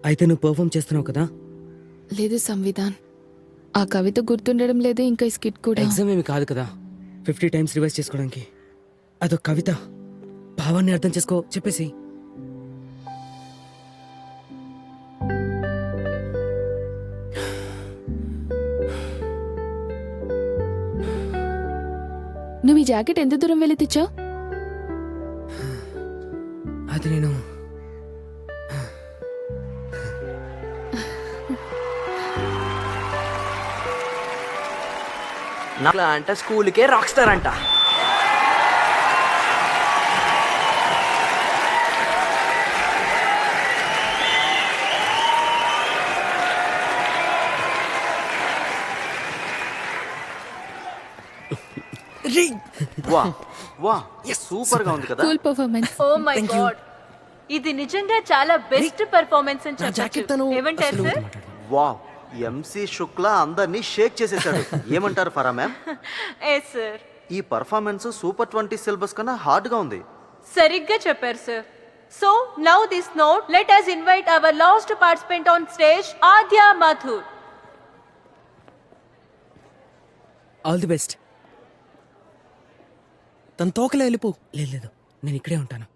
అయితే నువ్వు పర్ఫామ్ చేస్తున్నావు కదా? లేదు సంవిధాన్, ఆ కవిత గుర్తుండడం లేదు, ఇంకా ఈ స్కిట్ కూడా. ఎగ్జామ్ ఏమి కాదు కదా 50 టైమ్స్ రివైజ్ చేసుకోవడానికి. అదొక కవిత, భావాన్ని అర్థం చేసుకో, చెప్పేసి. నువ్వు ఈ జాకెట్ ఎంత దూరం వెళ్ళి తెచ్చావు? అది నేను నాలా అంట స్కూల్కే రాక్ స్టార్ అంట. వా వా సూపర్ గా ఉంది కదా. Cool performance. Oh my god, ఇది నిజంగా చాలా బెస్ట్ పెర్ఫార్మెన్స్ అని చెప్పొచ్చు. ఏమంటారు సార్? వావ్, ఎంసీ శుక్లా అందరినీ షేక్ చేసేసాడు. ఏమంటారు ఫరా మ్యామ్? Yes sir. ఈ పర్ఫార్మెన్స్ సూపర్ 20 సిలబస్ కన్నా హార్డ్ గా ఉంది. సరిగ్గా చెప్పారు sir. So now this note, let us invite our last participant on stage, Adya Mathur. All the best. తన తోకలే వెళ్ళిపో. లేదు, నేను ఇక్కడే ఉంటాను.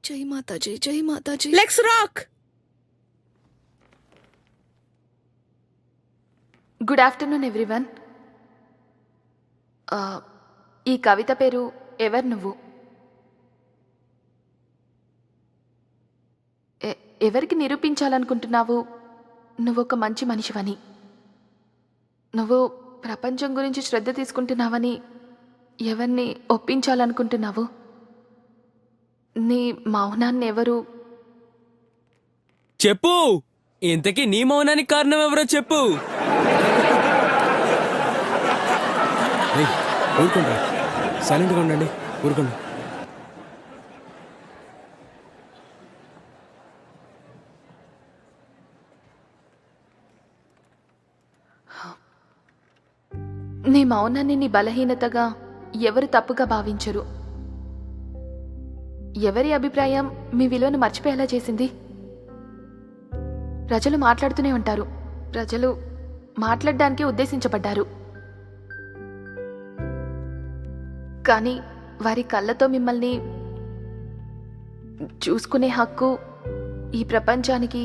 జై మాతాజీ, జై Mataji. Let's rock. Good afternoon everyone. ఈ కవిత పేరు ఎవరు నువ్వు? ఎవరికి నిరూపించాలనుకుంటున్నావు నువ్వు ఒక మంచి మనిషివని? నువ్వు ప్రపంచం గురించి శ్రద్ధ తీసుకుంటున్నావని ఎవరిని ఒప్పించాలనుకుంటున్నావు? నీ మౌనాన్ని ఎవరు? చెప్పు, ఇంతకీ నీ మౌనానికి కారణం ఎవరో చెప్పు. ఊరుకోండి, సైలెంట్గా ఉండండి, ఊరుకోండి. నీ మౌనాన్ని నీ బలహీనతగా ఎవరు తప్పుగా భావించరు. ఎవరి అభిప్రాయం మీ విలువను మర్చిపోయేలా చేసింది? ప్రజలు మాట్లాడుతూనే ఉంటారు. ప్రజలు మాట్లాడడానికే ఉద్దేశించబడ్డారు. కానీ వారి కళ్ళతో మిమ్మల్ని చూసుకునే హక్కు ఈ ప్రపంచానికి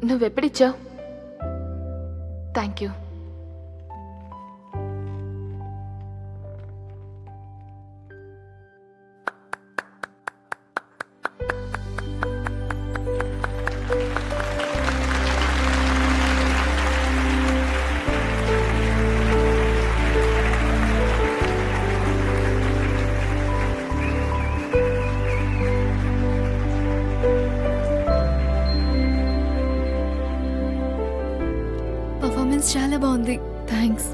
నువ్వెప్పుడిచ్చావు? Thank you. పర్ఫార్మెన్స్ చాలా బాగుంది. థ్యాంక్స్.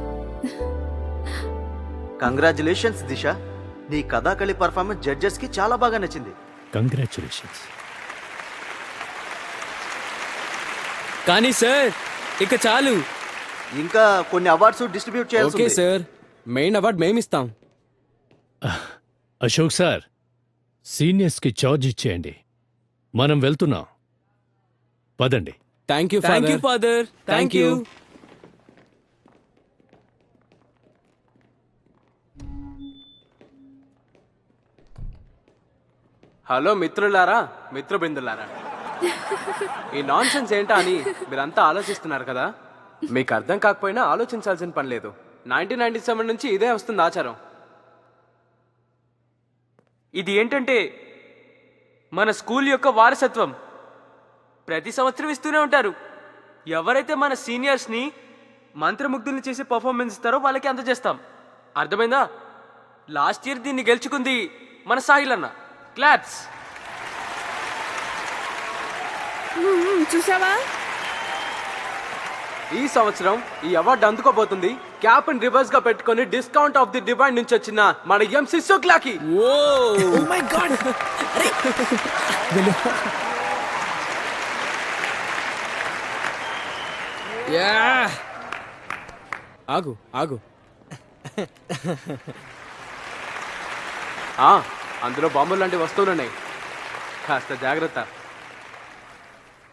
కంగ్రాచులేషన్స్ దిశ, నీ కథాకళి పర్ఫార్మెన్స్ జడ్జెస్ కి చాలా బాగా నచ్చింది. కంగ్రాచులేషన్స్. కానీ సార్, ఇక చాలు. ఇంకా కొన్ని అవార్డ్స్ డిస్ట్రిబ్యూట్ చేయాల్సి ఓకే ఉంది. సార్, మెయిన్ అవార్డ్ మేమిస్తాం. అశోక్ సార్, సీనియర్స్కి చార్జ్ ఇచ్చేయండి. మనం వెళ్తున్నాం, పదండి. Thank you father. Thank you. Hello మిత్రులారా, మిత్రబృందులారా, ఈ నాన్ సెన్స్ ఏంటా అని మీరంతా ఆలోచిస్తున్నారు కదా. మీకు అర్థం కాకపోయినా ఆలోచించాల్సిన పని లేదు. 1997 నుంచి ఇదే వస్తుంది ఆచారం. ఇది ఏంటంటే మన స్కూల్ యొక్క వారసత్వం. ప్రతి సంవత్సరం ఇస్తూనే ఉంటారు. ఎవరైతే మన సీనియర్స్ని మంత్రముగ్ధుల్ని చేసే పర్ఫార్మెన్స్ ఇస్తారో వాళ్ళకి అందజేస్తాం. అర్థమైందా? లాస్ట్ ఇయర్ దీన్ని గెలుచుకుంది మన సాహిల్ అన్న. క్లాప్స్. చూసావా? ఈ సంవత్సరం ఈ అవార్డు అందుకోబోతుంది క్యాప్ అండ్ రివర్స్ గా పెట్టుకొని డిస్కౌంట్ ఆఫ్ ది డివైన్ నుంచి వచ్చిన మన ఎంసీ శుక్లాకి. Oh my God. యా, ఆగు ఆగు అందులో బాంబులు లాంటి వస్తువులు ఉన్నాయి, కాస్త జాగ్రత్త.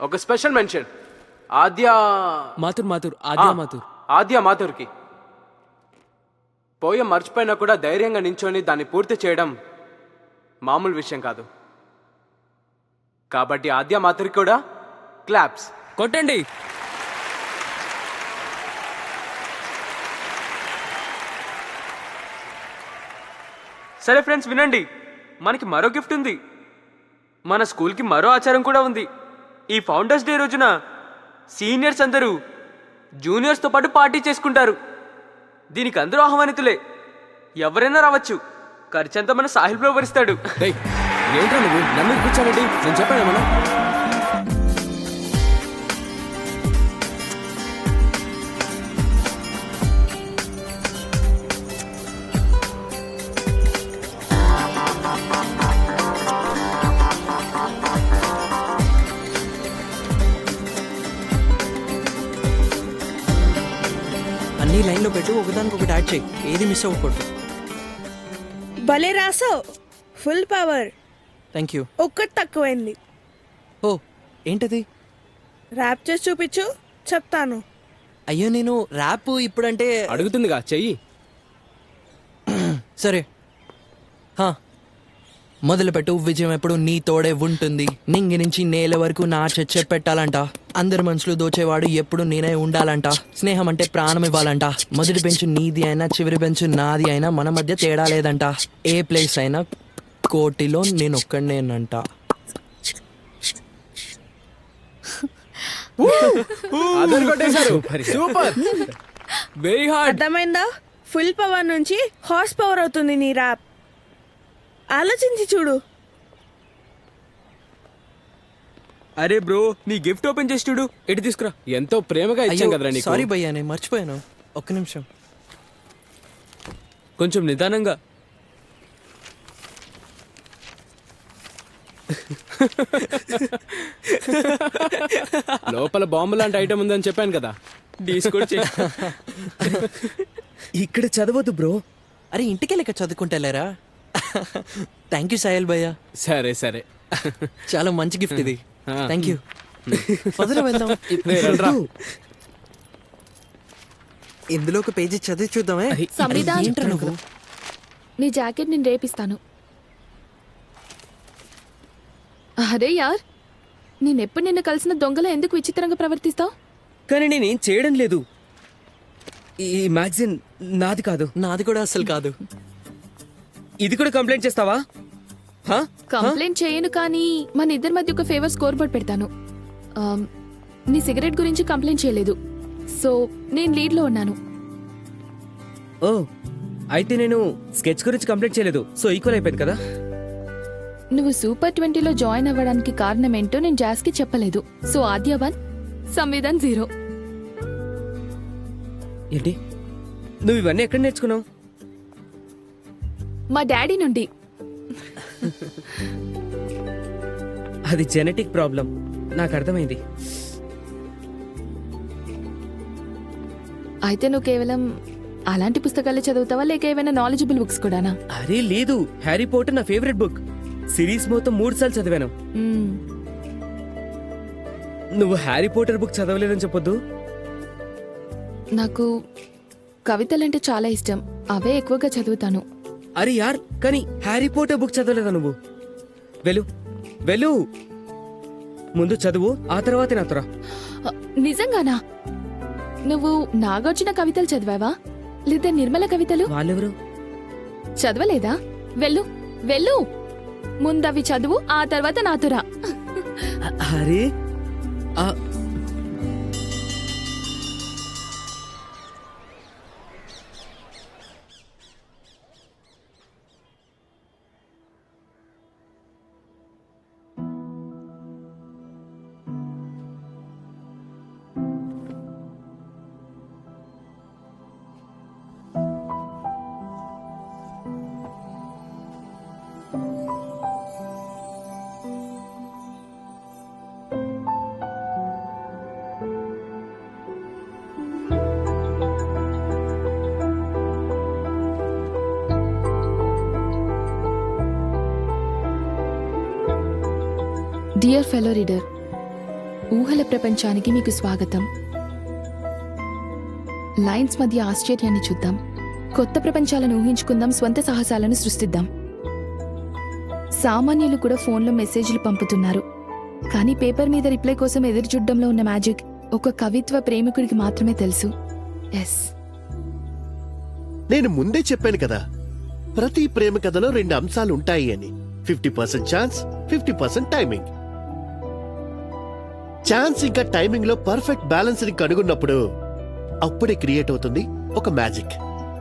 ఒక స్పెషల్ మెన్షన్ మాతుర్ మాతుర్ ఆద్యా మాతుర్. ఆద్య మాథుర్కి. పోయం మర్చిపోయినా కూడా ధైర్యంగా నించొని దాన్ని పూర్తి చేయడం మామూలు విషయం కాదు. కాబట్టి ఆద్య మాథుర్కి కూడా క్లాప్స్. కొట్టండి. సరే ఫ్రెండ్స్, వినండి, మనకి మరో గిఫ్ట్ ఉంది. మన స్కూల్కి మరో ఆచారం కూడా ఉంది. ఈ ఫౌండర్స్ డే రోజున సీనియర్స్ అందరూ జూనియర్స్తో పాటు పార్టీ చేసుకుంటారు. దీనికి అందరూ ఆహ్వానితులే, ఎవరైనా రావచ్చు. ఖర్చంతా మన సాహిల్ బ్రో భరిస్తాడు. రేయ్, ఏంట్రా నువ్వు నన్ను కూర్చోబెట్టి? నేను చెప్పాను ఏమన్నా? అన్ని లైన్లో పెట్టు, ఒకదానికి యాడ్ చేయి, ఏది మిస్ అవ్వకూడదు. భలే రాసావు, ఫుల్ పవర్. Thank you. ఒక్కటి తక్కువైంది. ఓ ఏంటది? ర్యాప్ చేసి చూపించు, చెప్తాను. అయ్యో, నేను ర్యాప్ ఇప్పుడంటే అడుగుతుందిగా, చెయ్యి. సరే మొదలుపెట్టు. విజయం ఎప్పుడు నీ తోడే ఉంటుంది, నింగి నుంచి నేల వరకు నా చర్చ పెట్టాలంట. అందరి మనుషులు దోచేవాడు ఎప్పుడు నేనే ఉండాలంట. స్నేహం అంటే ప్రాణం ఇవ్వాలంట. మొదటి బెంచు నీది అయినా చివరి బెంచు నాది అయినా మన మధ్య తేడా లేదంట. ఏ ప్లేస్ అయినా కోటిలో నేను ఒక్కడనేనంట. Super, very hard. అర్థమైందా? ఫుల్ పవర్ నుంచి హార్స్ పవర్ అవుతుంది నీ ర్యాప్. ఆలోచించి చూడు. అరే బ్రో, నీ గిఫ్ట్ ఓపెన్ చేసి చూడు. ఎటు తీసుకురా. ఎంతో ప్రేమగా ఇచ్చాం కదరా నీకు. సారీ భయ్యా, నేను మర్చిపోయాను. ఒక్క నిమిషం. కొంచెం నిదానంగా. లోపల బాంబు లాంటి ఐటమ్ ఉందని చెప్పాను కదా. ఇక్కడ చదవద్దు బ్రో. అరే ఇంటికి లెక్క చదువుకుంటలేరా? థ్యాంక్ యూ సాయల్ భయ్యా. సరే సరే, చాలా మంచి గిఫ్ట్ ఇది. Thank you. వదిలే వెళ్దాం. ఇందులో ఒక పేజీ చదివి చూద్దామే. సంవిధానం. అరే, ఏంట్రా నువ్వు? నీ జాకెట్ నేను రేపిస్తాను. అరే యార్, నేనెప్పుడు నిన్ను కలిసిన దొంగలో ఎందుకు విచిత్రంగా ప్రవర్తిస్తావు? కానీ నేనేం చేయడం లేదు. ఈ మ్యాగజైన్ నాది కాదు. నాది కూడా అసలు కాదు. ఇది కూడా కంప్లైంట్ చేస్తావా? హా? కంప్లైంట్ చేయను, కానీ మన ఇద్దరి మధ్య ఒక ఫేవర్ స్కోర్ బోర్డ్ పెడతాను. నీ సిగరెట్ గురించి కంప్లైంట్ చేయలేదు, సో నేను లీడ్లో ఉన్నాను. ఓ, అయితే నేను స్కెచ్ గురించి కంప్లైంట్ చేయలేదు, సో ఈక్వల్ అయిపోయింది కదా. నువ్వు సూపర్ 20లో జాయిన్ అవ్వడానికి కారణం ఏంటో నేను జాస్కి చెప్పలేదు. సో ఆద్య 1, సంవిధాన్ 0. ఏంటి, నువ్వు ఇవన్నీ ఎక్కడ నేర్చుకున్నావు? మా డాడీ నుండి. అది జెనెటిక్ ప్రాబ్లం, నాకు అర్థమైంది. అయితే నువ్వు కేవలం అలాంటి పుస్తకాలే చదువుతావా, లేక ఏమైనా నాలెడ్జబుల్ బుక్స్ కూడానా? అరే లేదు, హ్యారీ పోటర్ నా ఫేవరెట్ బుక్. సిరీస్ మొత్తం 3 సార్లు చదివాను. మ్మ్. నువ్వు హ్యారీ పోటర్ బుక్ చదవలేదని చెప్పొద్దు. నాకు కవితలంటే చాలా ఇష్టం, అవే ఎక్కువగా చదువుతాను. అరే యార్, కానీ హ్యారీ పోటర్ బుక్ చదవలేదా నువ్వు? వెళ్ళు వెళ్ళు, ముందు చదువు, ఆ తర్వాత నాతో రా. నిజంగానా? నువ్వు నాగార్జున కవితలు చదివావా, లేదా నిర్మల కవితలు? వాళ్ళెవరు? చదవలేదా? వెళ్ళు వెళ్ళు, ముందవి చదువు, ఆ తర్వాత నాతో రా. అరే డియర్ ఫెలో రీడర్, ఊహల ప్రపంచానికి మీకు స్వాగతం. లైన్స్ మధ్య ఆశ్చర్యాన్ని చూద్దాం, కొత్త ప్రపంచాలను ఊహించుకుందాం, స్వంత సాహసాలను సృష్టిద్దాం. సామాన్యులు కూడా ఫోన్లో మెసేజ్లు పంపుతున్నారు, కానీ పేపర్ మీద రిప్లై కోసం ఎదురు చూడడంలో ఉన్న మ్యాజిక్ ఒక కవిత్వ ప్రేమికుడికి మాత్రమే తెలుసు. ఎస్, నేను ముందే చెప్పాను కదా, ప్రతి ప్రేమ కథలో 2 అంశాలు ఉంటాయి అని. 50% ఛాన్స్, 50% టైమింగ్. ఛాన్స్ ఇంకా టైమింగ్ లో పర్ఫెక్ట్ బ్యాలెన్స్ ని కనుగొన్నప్పుడు అప్పుడే క్రియేట్ అవుతుంది ఒక మ్యాజిక్.